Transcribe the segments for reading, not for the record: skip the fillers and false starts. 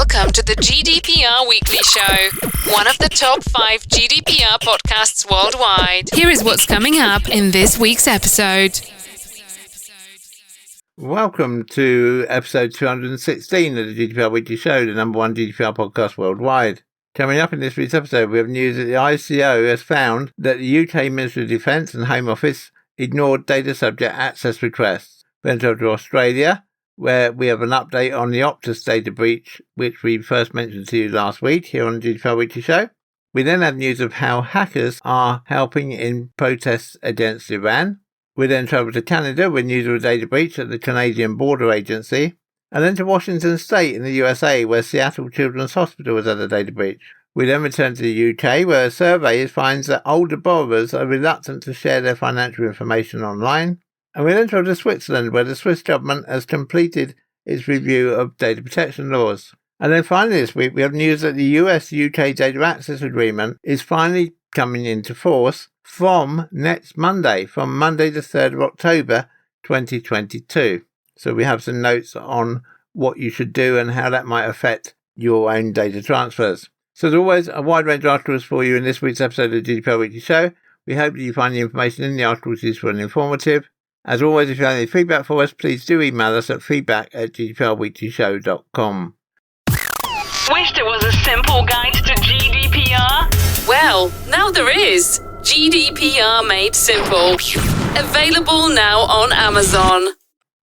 Welcome to the GDPR Weekly Show, one of the top 5 GDPR podcasts worldwide. Here is what's coming up in this week's episode. Welcome to episode 216 of the GDPR Weekly Show, the number one GDPR podcast worldwide. Coming up in this week's episode, we have news that the ICO has found that the UK Ministry of Defence and Home Office ignored data subject access requests. Then over to Australia, where we have an update on the Optus data breach, which we first mentioned to you last week here on the GDPR Weekly Show. We then have news of how hackers are helping in protests against Iran. We then travel to Canada with news of a data breach at the Canadian Border Agency. And then to Washington State in the USA, where Seattle Children's Hospital has had a data breach. We then return to the UK, where a survey finds that older borrowers are reluctant to share their financial information online. And we then travel to Switzerland, where the Swiss government has completed its review of data protection laws. And then finally this week, we have news that the US-UK Data Access Agreement is finally coming into force from next Monday, from Monday the 3rd of October 2022. So we have some notes on what you should do and how that might affect your own data transfers. So as always, a wide range of articles for you in this week's episode of the GDPR Weekly Show. We hope that you find the information in the articles useful and informative. As always, if you have any feedback for us, please do email us at feedback@gdprweeklyshow.com. Wished it was a simple guide to GDPR? Well, now there is. GDPR Made Simple. Available now on Amazon.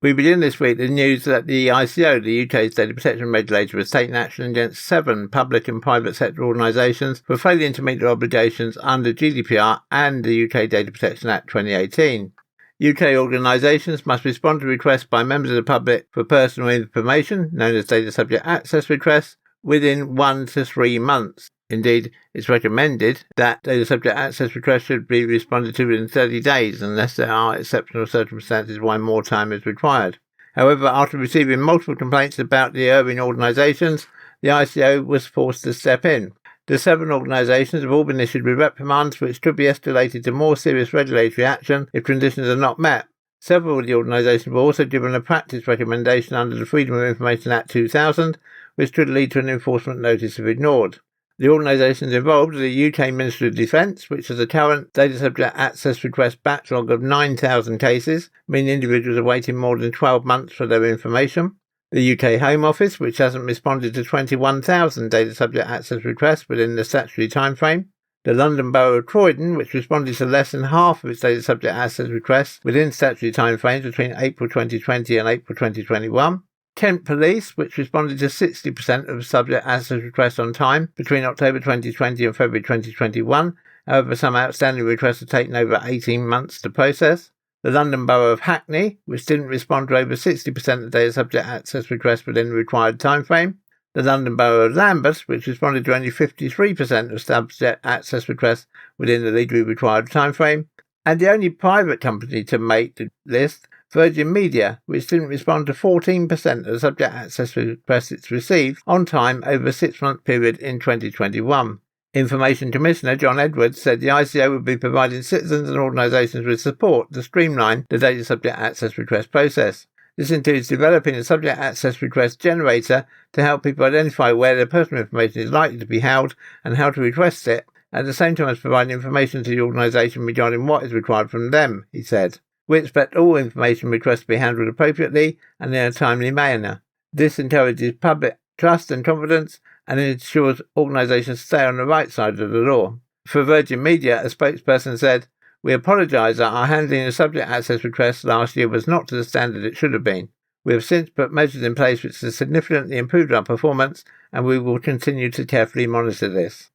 We begin this week with the news that the ICO, the UK's data protection regulator, has taken action against 7 public and private sector organisations for failing to meet their obligations under GDPR and the UK Data Protection Act 2018. UK organisations must respond to requests by members of the public for personal information, known as data subject access requests, within 1 to 3 months. Indeed, it's recommended that data subject access requests should be responded to within 30 days unless there are exceptional circumstances why more time is required. However, after receiving multiple complaints about the erring organisations, the ICO was forced to step in. The 7 organisations have all been issued with reprimands which could be escalated to more serious regulatory action if conditions are not met. Several of the organisations were also given a practice recommendation under the Freedom of Information Act 2000, which could lead to an enforcement notice if ignored. The organisations involved are the UK Ministry of Defence, which has a current data subject access request backlog of 9,000 cases, meaning individuals are waiting more than 12 months for their information. The UK Home Office, which hasn't responded to 21,000 data subject access requests within the statutory timeframe. The London Borough of Croydon, which responded to less than half of its data subject access requests within statutory timeframes between April 2020 and April 2021. Kent Police, which responded to 60% of subject access requests on time between October 2020 and February 2021. However, some outstanding requests have taken over 18 months to process. The London Borough of Hackney, which didn't respond to over 60% of data subject access requests within the required timeframe. The London Borough of Lambeth, which responded to only 53% of subject access requests within the legally required timeframe. And the only private company to make the list, Virgin Media, which didn't respond to 14% of the subject access requests it's received on time over a 6-month period in 2021. Information Commissioner John Edwards said the ICO would be providing citizens and organisations with support to streamline the data subject access request process. This includes developing a subject access request generator to help people identify where their personal information is likely to be held and how to request it, at the same time as providing information to the organisation regarding what is required from them, he said. We expect all information requests to be handled appropriately and in a timely manner. This encourages public trust and confidence and ensures organisations stay on the right side of the law. For Virgin Media, a spokesperson said, "We apologise that our handling of subject access requests last year was not to the standard it should have been. We have since put measures in place which have significantly improved our performance, and we will continue to carefully monitor this."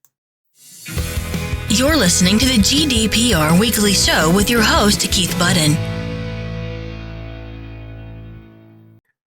You're listening to the GDPR Weekly Show with your host, Keith Budden.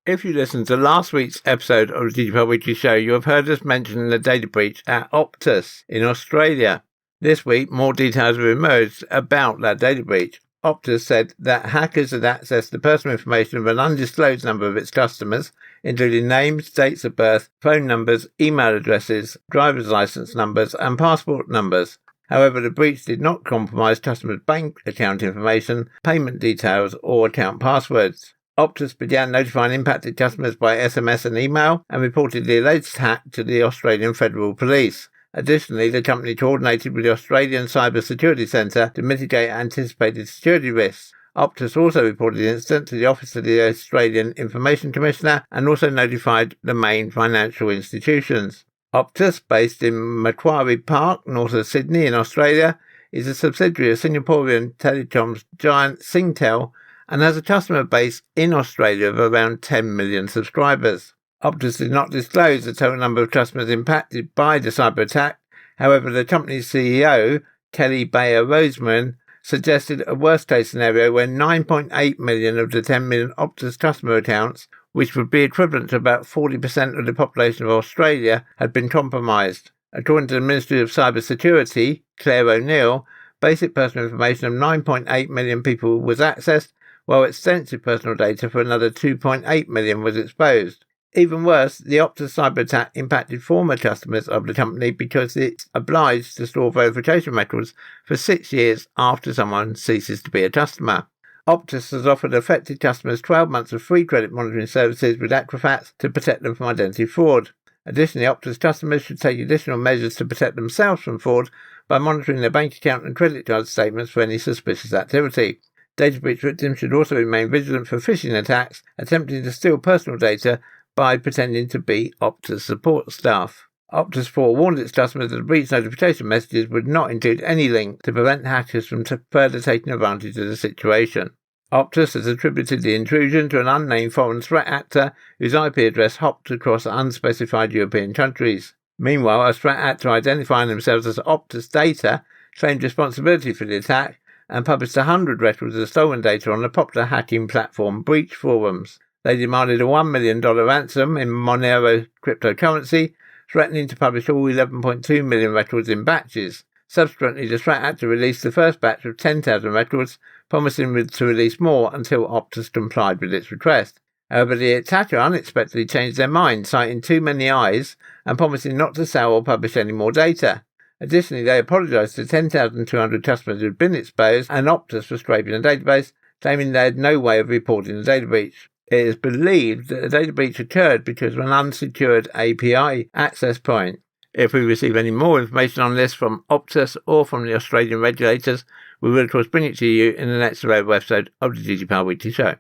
If you listened to last week's episode of the GDPR Weekly Show, you have heard us mention the data breach at Optus in Australia. This week, more details have emerged about that data breach. Optus said that hackers had accessed the personal information of an undisclosed number of its customers, including names, dates of birth, phone numbers, email addresses, driver's license numbers, and passport numbers. However, the breach did not compromise customers' bank account information, payment details, or account passwords. Optus began notifying impacted customers by SMS and email and reported the alleged hack to the Australian Federal Police. Additionally, the company coordinated with the Australian Cyber Security Centre to mitigate anticipated security risks. Optus also reported the incident to the Office of the Australian Information Commissioner and also notified the main financial institutions. Optus, based in Macquarie Park, north of Sydney in Australia, is a subsidiary of Singaporean telecoms giant Singtel and has a customer base in Australia of around 10 million subscribers. Optus did not disclose the total number of customers impacted by the cyber attack. However, the company's CEO, Kelly Bayer-Roseman, suggested a worst-case scenario where 9.8 million of the 10 million Optus customer accounts, which would be equivalent to about 40% of the population of Australia, had been compromised. According to the Ministry of Cyber Security, Claire O'Neill, basic personal information of 9.8 million people was accessed, while extensive personal data for another 2.8 million was exposed. Even worse, the Optus cyber attack impacted former customers of the company because it's obliged to store verification records for 6 years after someone ceases to be a customer. Optus has offered affected customers 12 months of free credit monitoring services with Equifax to protect them from identity fraud. Additionally, Optus customers should take additional measures to protect themselves from fraud by monitoring their bank account and credit card statements for any suspicious activity. Data breach victims should also remain vigilant for phishing attacks attempting to steal personal data by pretending to be Optus support staff. Optus forewarned its customers that the breach notification messages would not include any link to prevent hackers from further taking advantage of the situation. Optus has attributed the intrusion to an unnamed foreign threat actor whose IP address hopped across unspecified European countries. Meanwhile, a threat actor identifying themselves as Optus Data claimed responsibility for the attack and published 100 records of stolen data on the popular hacking platform Breach forums. They demanded a $1 million ransom in Monero cryptocurrency, threatening to publish all 11.2 million records in batches. Subsequently, the threat actor released the first batch of 10,000 records, promising to release more until Optus complied with its request. However, the attacker unexpectedly changed their mind, citing too many eyes and promising not to sell or publish any more data. Additionally, they apologised to 10,200 customers who had been exposed and Optus for scraping the database, claiming they had no way of reporting the data breach. It is believed that the data breach occurred because of an unsecured API access point. If we receive any more information on this from Optus or from the Australian regulators, we will of course bring it to you in the next available episode of the GDPR Weekly Show.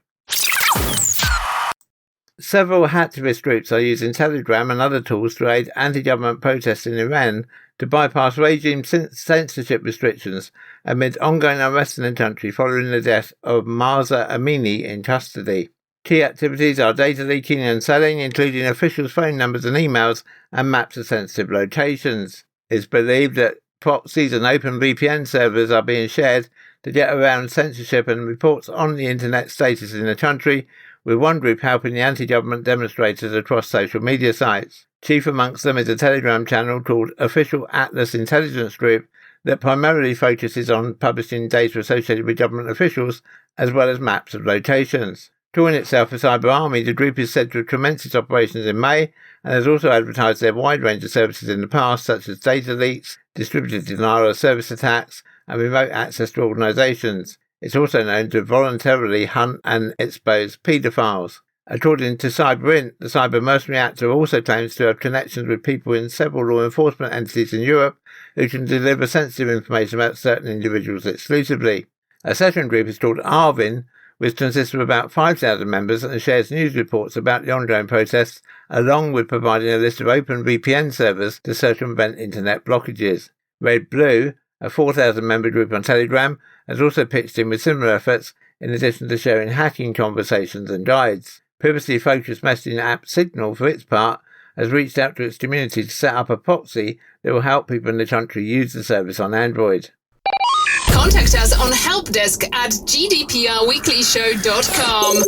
Several hacktivist groups are using Telegram and other tools to aid anti-government protests in Iran to bypass regime censorship restrictions amid ongoing unrest in the country following the death of Mahsa Amini in custody. Key activities are data leaking and selling, including officials' phone numbers and emails and maps of sensitive locations. It's believed that proxies and open VPN servers are being shared to get around censorship and reports on the internet status in the country, with one group helping the anti-government demonstrators across social media sites. Chief amongst them is a Telegram channel called Official Atlas Intelligence Group that primarily focuses on publishing data associated with government officials as well as maps of locations. Calling itself a cyber army, the group is said to have commenced its operations in May and has also advertised their wide range of services in the past, such as data leaks, distributed denial of service attacks, and remote access to organisations. It's also known to voluntarily hunt and expose paedophiles. According to CyberInt, the cyber mercenary actor also claims to have connections with people in several law enforcement entities in Europe who can deliver sensitive information about certain individuals exclusively. A second group is called Arvin, which consists of about 5,000 members and shares news reports about the ongoing protests, along with providing a list of open VPN servers to circumvent internet blockages. Red Blue, a 4,000-member group on Telegram, has also pitched in with similar efforts, in addition to sharing hacking conversations and guides. Privacy-focused messaging app Signal, for its part, has reached out to its community to set up a proxy that will help people in the country use the service on Android. Contact us on helpdesk@gdprweeklyshow.com.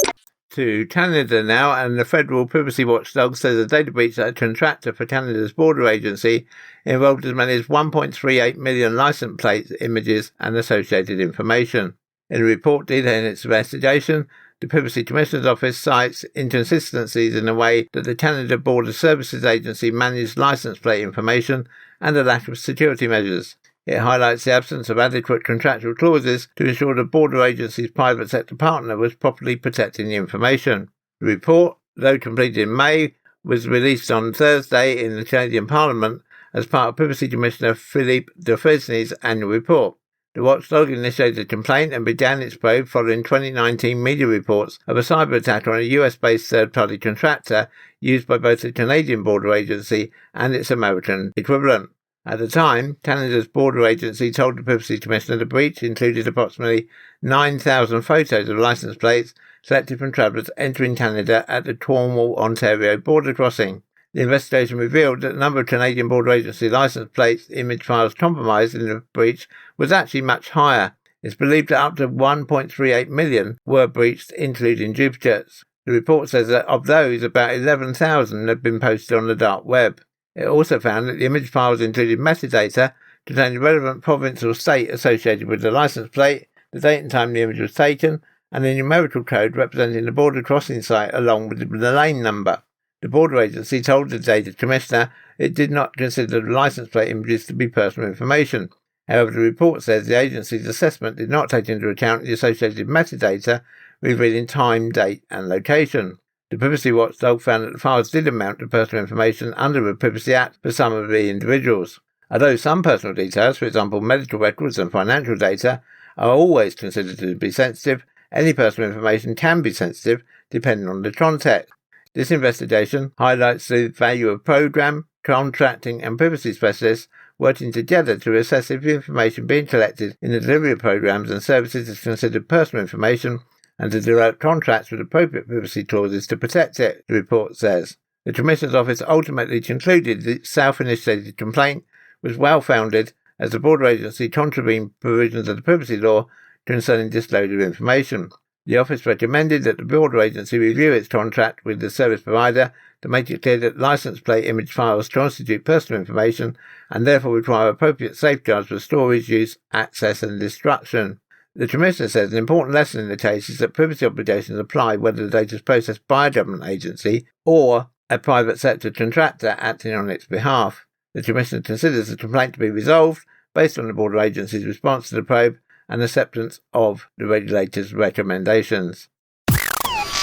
To Canada now, and the federal privacy watchdog says a data breach at a contractor for Canada's border agency involved as many as 1.38 million license plate images and associated information. In a report detailing its investigation, the Privacy Commissioner's Office cites inconsistencies in the way that the Canada Border Services Agency managed license plate information and a lack of security measures. It highlights the absence of adequate contractual clauses to ensure the border agency's private sector partner was properly protecting the information. The report, though completed in May, was released on Thursday in the Canadian Parliament as part of Privacy Commissioner Philippe Dufresne's annual report. The watchdog initiated a complaint and began its probe following 2019 media reports of a cyber attack on a US-based third-party contractor used by both the Canadian Border Agency and its American equivalent. At the time, Canada's Border Agency told the Privacy Commissioner the breach included approximately 9,000 photos of licence plates collected from travellers entering Canada at the Cornwall-Ontario border crossing. The investigation revealed that the number of Canadian Border Agency licence plates image files compromised in the breach was actually much higher. It's believed that up to 1.38 million were breached, including duplicates. The report says that of those, about 11,000 had been posted on the dark web. It also found that the image files included metadata containing relevant province or state associated with the licence plate, the date and time the image was taken, and a numerical code representing the border crossing site along with the lane number. The Border Agency told the Data Commissioner it did not consider the licence plate images to be personal information. However, the report says the agency's assessment did not take into account the associated metadata revealing time, date and location. The Privacy Watchdog found that the files did amount to personal information under the Privacy Act for some of the individuals. Although some personal details, for example medical records and financial data, are always considered to be sensitive, any personal information can be sensitive depending on the context. This investigation highlights the value of program, contracting and privacy specialists working together to assess if the information being collected in the delivery of programs and services is considered personal information and to develop contracts with appropriate privacy clauses to protect it, the report says. The Commissioner's Office ultimately concluded the self-initiated complaint was well-founded as the Border Agency contravened provisions of the privacy law concerning disclosure of information. The Office recommended that the Border Agency review its contract with the service provider to make it clear that licence plate image files constitute personal information and therefore require appropriate safeguards for storage, use, access and destruction. The Commissioner says an important lesson in the case is that privacy obligations apply whether the data is processed by a government agency or a private sector contractor acting on its behalf. The Commissioner considers the complaint to be resolved based on the Border Agency's response to the probe and acceptance of the regulator's recommendations.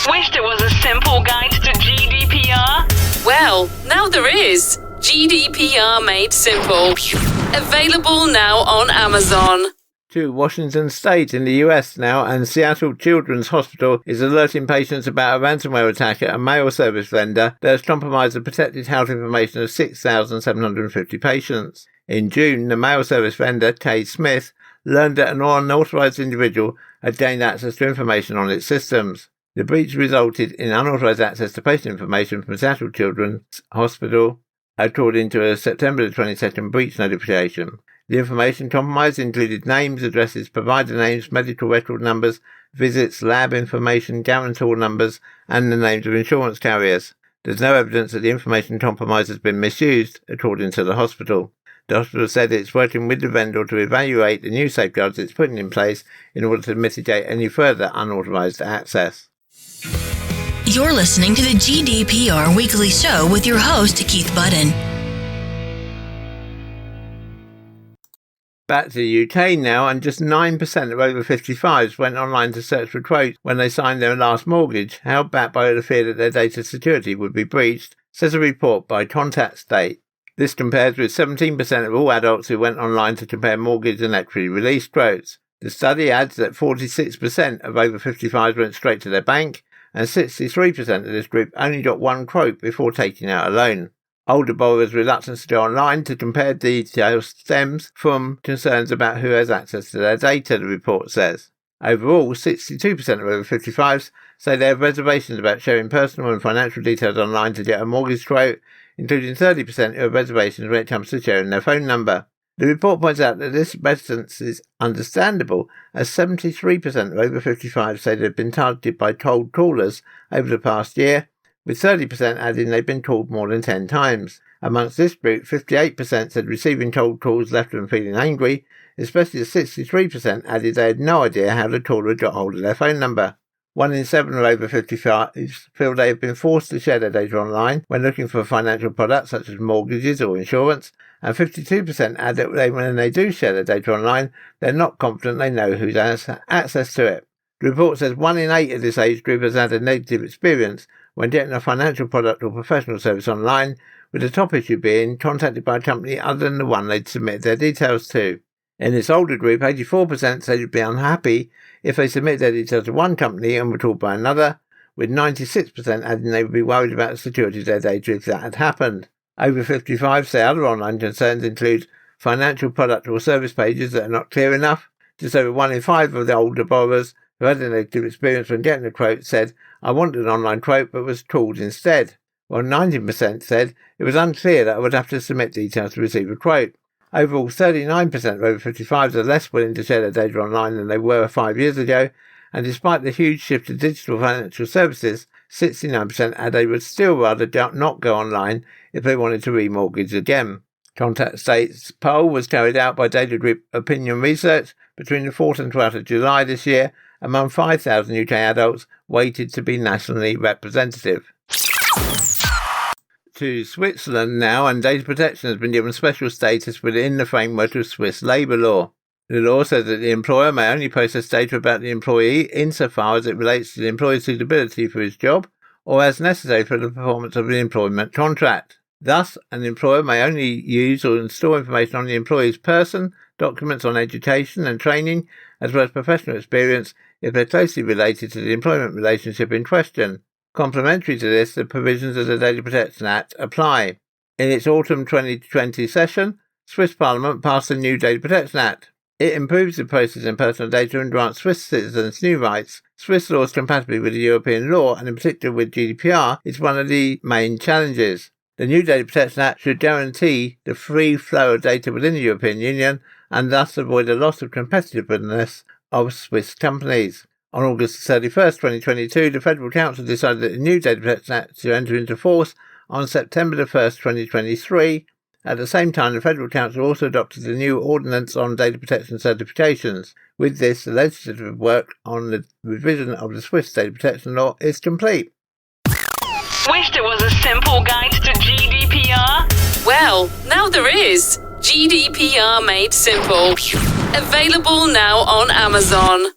Wished there was a simple guide to GDPR? Well, now there is. GDPR Made Simple. Available now on Amazon. To Washington State in the US now, and Seattle Children's Hospital is alerting patients about a ransomware attack at a mail service vendor that has compromised the protected health information of 6,750 patients. In June, the mail service vendor, K. Smith, learned that an unauthorized individual had gained access to information on its systems. The breach resulted in unauthorized access to patient information from Seattle Children's Hospital, according to a September 22nd breach notification. The information compromised included names, addresses, provider names, medical record numbers, visits, lab information, guarantor numbers, and the names of insurance carriers. There's no evidence that the information compromised has been misused, according to the hospital. The hospital said it's working with the vendor to evaluate the new safeguards it's putting in place in order to mitigate any further unauthorized access. You're listening to the GDPR Weekly Show with your host, Keith Budden. Back to the UK now, and just 9% of over 55s went online to search for quotes when they signed their last mortgage, held back by the fear that their data security would be breached, says a report by Contact State. This compares with 17% of all adults who went online to compare mortgage and equity release quotes. The study adds that 46% of over 55s went straight to their bank, and 63% of this group only got one quote before taking out a loan. Older borrowers' reluctance to go online to compare details stems from concerns about who has access to their data, the report says. Overall, 62% of over 55s say they have reservations about sharing personal and financial details online to get a mortgage quote, including 30% who have reservations when it comes to sharing their phone number. The report points out that this reticence is understandable, as 73% of over 55s say they've been targeted by cold callers over the past year, with 30% adding they've been called more than 10 times. Amongst this group, 58% said receiving cold calls left them feeling angry, especially as 63% added they had no idea how the caller got hold of their phone number. 1 in 7 of over 55s feel they have been forced to share their data online when looking for financial products such as mortgages or insurance, and 52% add that when they do share their data online, they're not confident they know who has access to it. The report says 1 in 8 of this age group has had a negative experience when getting a financial product or professional service online, with the top issue being contacted by a company other than the one they'd submit their details to. In this older group, 84% said they'd be unhappy if they submit their details to one company and were told by another, with 96% adding they would be worried about the security of their data if that had happened. Over 55 say other online concerns include financial product or service pages that are not clear enough. Just over 1 in 5 of the older borrowers who had a negative experience when getting a quote said, "I wanted an online quote but was called instead," while 19% said it was unclear that I would have to submit details to receive a quote. Overall, 39% of over 55s are less willing to share their data online than they were 5 years ago, and despite the huge shift to digital financial services, 69% add they would still rather not go online if they wanted to remortgage again. Contact States poll was carried out by data group Opinion Research between the 4th and 12th of July this year among 5,000 UK adults weighted to be nationally representative. To Switzerland now, and data protection has been given special status within the framework of Swiss labour law. The law says that the employer may only process data about the employee insofar as it relates to the employee's suitability for his job or as necessary for the performance of the employment contract. Thus, an employer may only use or store information on the employee's person, documents on education and training, as well as professional experience if they're closely related to the employment relationship in question. Complementary to this, the provisions of the Data Protection Act apply. In its autumn 2020 session, Swiss Parliament passed the new Data Protection Act. It improves the processing of personal data and grants Swiss citizens new rights. Swiss laws compatible with the European law, and in particular with GDPR, is one of the main challenges. The new Data Protection Act should guarantee the free flow of data within the European Union and thus avoid a loss of competitiveness of Swiss companies. On August 31st, 2022, the Federal Council decided that the new Data Protection Act should enter into force on September 1st, 2023. At the same time, the Federal Council also adopted the new Ordinance on Data Protection Certifications. With this, the legislative work on the revision of the Swiss data protection law is complete. Wished there was a simple guide to GDPR? Well, now there is. GDPR Made Simple. Available now on Amazon.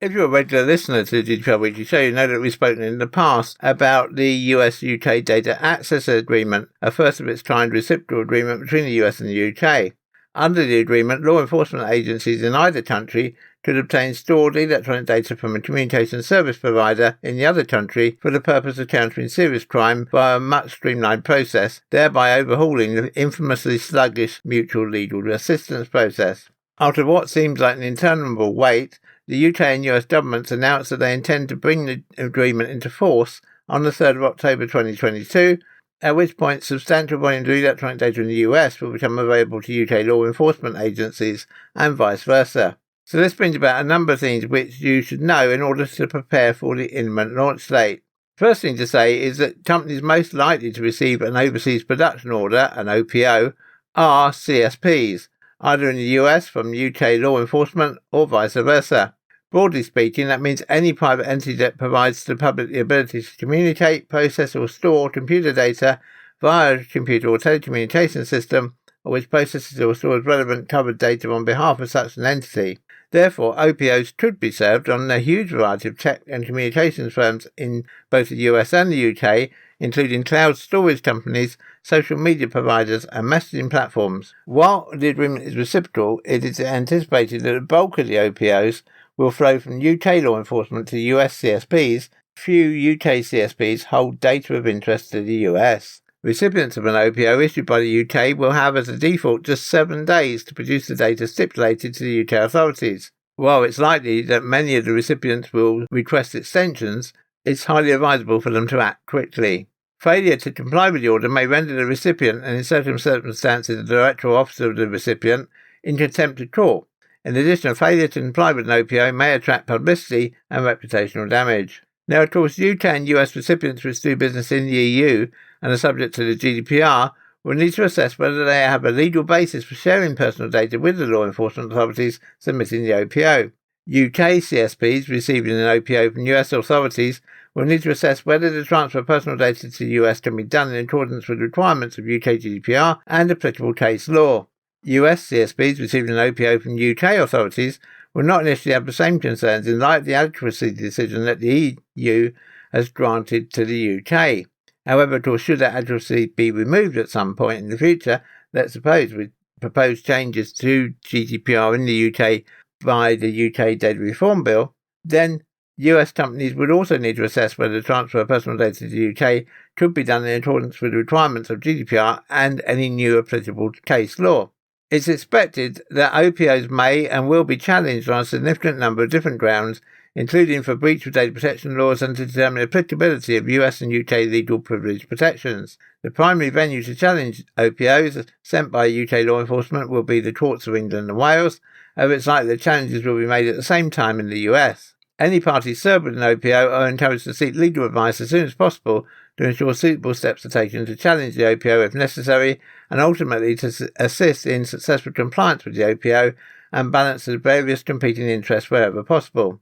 If you're a regular listener to the GDPR Weekly Show, you know that we've spoken in the past about the US-UK Data Access Agreement, a first-of-its-kind reciprocal agreement between the US and the UK. Under the agreement, law enforcement agencies in either country could obtain stored electronic data from a communication service provider in the other country for the purpose of countering serious crime via a much streamlined process, thereby overhauling the infamously sluggish mutual legal assistance process. After what seems like an interminable wait, the UK and US governments announced that they intend to bring the agreement into force on the 3rd of October 2022, at which point substantial volumes of electronic data in the US will become available to UK law enforcement agencies and vice versa. So this brings about a number of things which you should know in order to prepare for the imminent launch date. First thing to say is that companies most likely to receive an overseas production order, an OPO, are CSPs, either in the US from UK law enforcement or vice versa. Broadly speaking, that means any private entity that provides the public the ability to communicate, process or store computer data via a computer or telecommunications system, or which processes or stores relevant covered data on behalf of such an entity. Therefore, OPOs could be served on a huge variety of tech and communications firms in both the US and the UK, including cloud storage companies, social media providers and messaging platforms. While the agreement is reciprocal, it is anticipated that the bulk of the OPOs will flow from UK law enforcement to US CSPs. Few UK CSPs hold data of interest to the US. Recipients of an OPO issued by the UK will have as a default just 7 days to produce the data stipulated to the UK authorities. While it's likely that many of the recipients will request extensions, it's highly advisable for them to act quickly. Failure to comply with the order may render the recipient, and in certain circumstances the director or officer of the recipient, in contempt of court. In addition, a failure to comply with an OPO may attract publicity and reputational damage. Now, of course, UK and US recipients which do business in the EU and are subject to the GDPR will need to assess whether they have a legal basis for sharing personal data with the law enforcement authorities submitting the OPO. UK CSPs receiving an OPO from US authorities will need to assess whether the transfer of personal data to the US can be done in accordance with requirements of UK GDPR and applicable case law. US CSPs receiving an OPO from UK authorities will not initially have the same concerns in light of the adequacy decision that the EU has granted to the UK. However, of course, should that adequacy be removed at some point in the future, let's suppose with proposed changes to GDPR in the UK by the UK Data Reform Bill, then US companies would also need to assess whether the transfer of personal data to the UK could be done in accordance with the requirements of GDPR and any new applicable case law. It's expected that OPOs may and will be challenged on a significant number of different grounds, including for breach of data protection laws and to determine the applicability of US and UK legal privilege protections. The primary venue to challenge OPOs sent by UK law enforcement will be the courts of England and Wales, however it's likely that challenges will be made at the same time in the US. Any parties served with an OPO are encouraged to seek legal advice as soon as possible to ensure suitable steps are taken to challenge the OPO if necessary, and ultimately to assist in successful compliance with the OPO and balance the various competing interests wherever possible.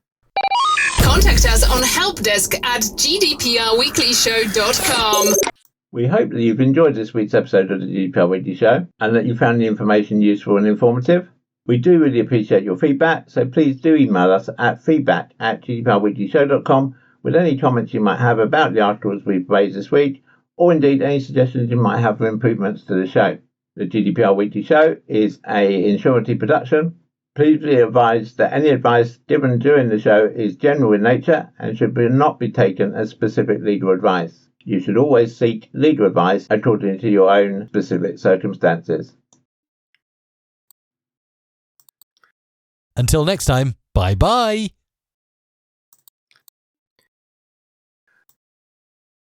Contact us on helpdesk@gdprweeklyshow.com. We hope that you've enjoyed this week's episode of the GDPR Weekly Show and that you found the information useful and informative. We do really appreciate your feedback, so please do email us at feedback@gdprweeklyshow.com with any comments you might have about the articles we've raised this week, or indeed any suggestions you might have for improvements to the show. The GDPR Weekly Show is a Insurity production. Please be advised that any advice given during the show is general in nature and should not be taken as specific legal advice. You should always seek legal advice according to your own specific circumstances. Until next time, bye-bye.